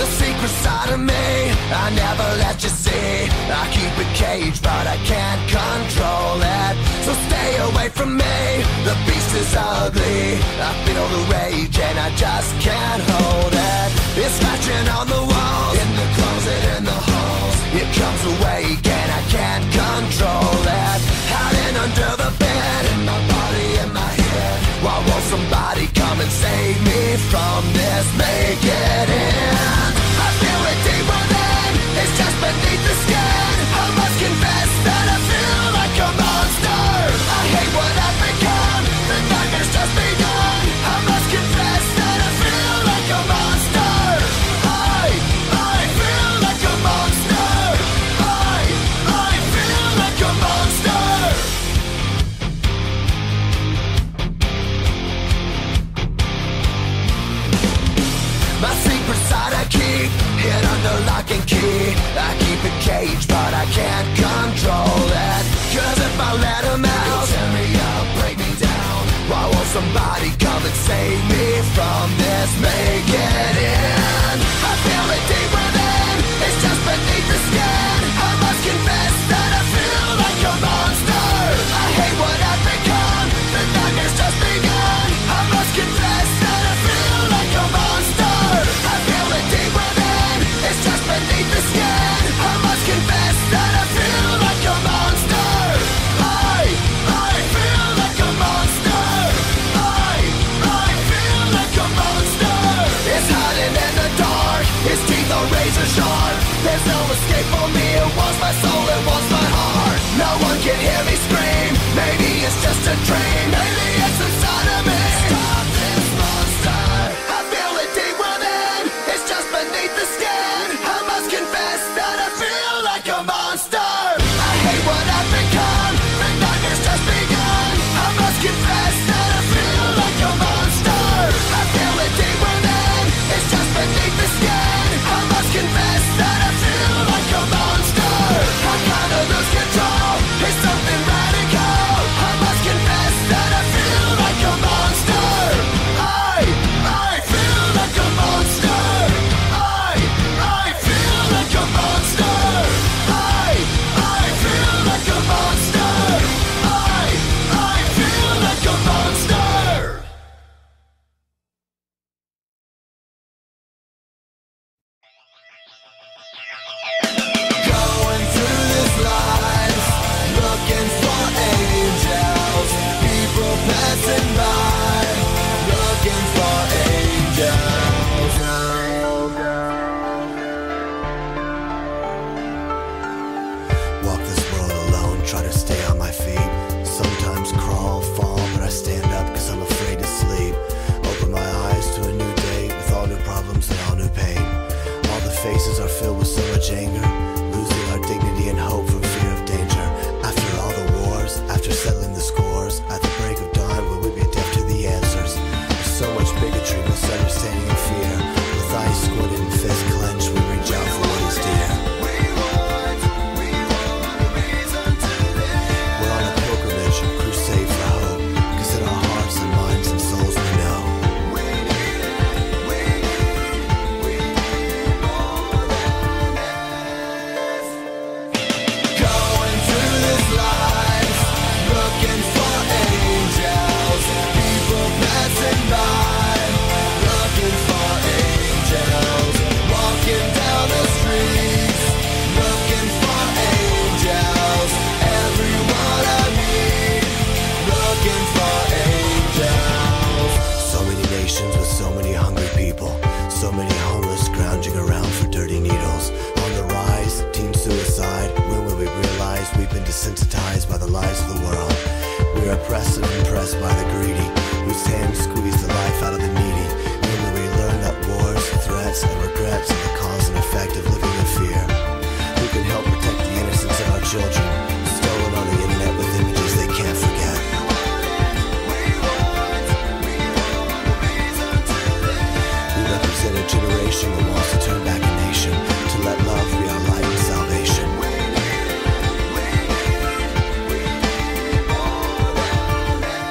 the secret side of me I never let you see. I keep it caged but I can't control it. So stay away from me, the beast is ugly. I feel the rage and I just can't hold it. It's scratching on the walls, in the closet, in the halls. It comes awake and I can't control it. Hiding under the bed, in my body, in my head. Why won't somebody come and save me from this? Make it end. I feel it deep within, it's just beneath the skin. I must confess that I feel like a monster. I hate what I've become, the nightmare's just begun. I must confess that I feel like a monster. I feel like a monster. I feel like a monster. My secret side I keep hid under lock and key. I keep it caged but I can't control it. Cause if I let him out, he'll tear me up, break me down. Why won't somebody come and save me from this? Make it end. I feel it deep within, it's just beneath the skin. I must confess that I feel like a monster. I hate what I've become, the nightmare's just begun. I must confess that I feel like a monster. I feel it deep within, it's just beneath the skin. I must confess that I feel like a monster. I feel like a monster. I feel like a monster. It's hiding in the dark, its teeth are razor sharp. There's no escape for me, it wants my soul, it wants my heart. No one can hear me scream, maybe it's just a dream. Maybe it's inside of me. Stop this monster. I feel it deep within, it's just beneath the skin. I must confess that I feel like a monster. I hate what I've become, the nightmare's just begun. I must confess that I feel like a monster. I feel it deep within, it's just beneath the skin. I must confess that I feel like a monster. I kinda lose control, it's something radical. I must confess that I feel like a monster. I feel like a monster. I feel like a monster. I feel like a monster. I feel like a monster. Going through this life, looking for angels. People passing by, looking for angels. Walk this world alone, try to stay on my feet. Sometimes crawl, fall, but I stand up cause I'm afraid to sleep. Open my eyes to a new day with all new problems and all new pain. All the faces are filled with so much anger, losing our dignity and hope from fear of danger. After all the wars, after settling the scores, at the break of dawn will we be deaf to the answers? There's so much bigotry, misunderstanding and fear. With eyes squinted and fists clenched, we reach out for what is dear. We're on a pilgrimage, crusade for hope, cause in our hearts and minds and souls we know we need more than this. Going through this life, looking for angels. People passing by, looking for angels. Walking down the streets, looking for angels. Everyone I meet, looking for angels. So many nations with so many hungry people, so many homeless scrounging around for dirty needles. On the rise, teen suicide. When will we realize we've been desensitized by the lies of the world? We're oppressed and impressed by the greedy, whose hands squeeze the life out of the needy. When will we learn that wars, threats, and regrets are the cause and effect of living in fear? Who can help protect the innocence of our children, stolen on the internet with images they can't forget? We represent a generation that wants to turn back a nation, to let love be our light and salvation. We need more than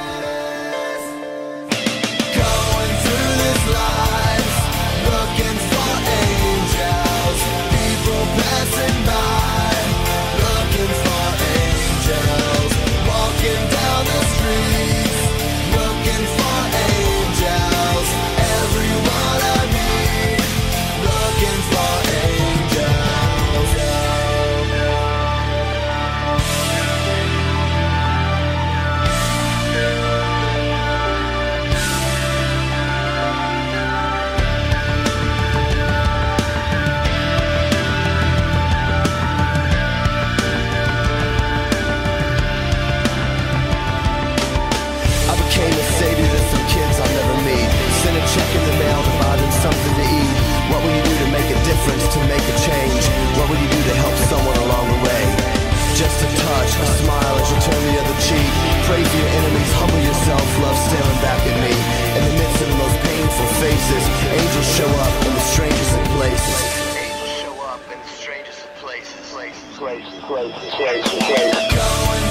Angels show up in the strangest of places. Angels show up in the strangest of places. Going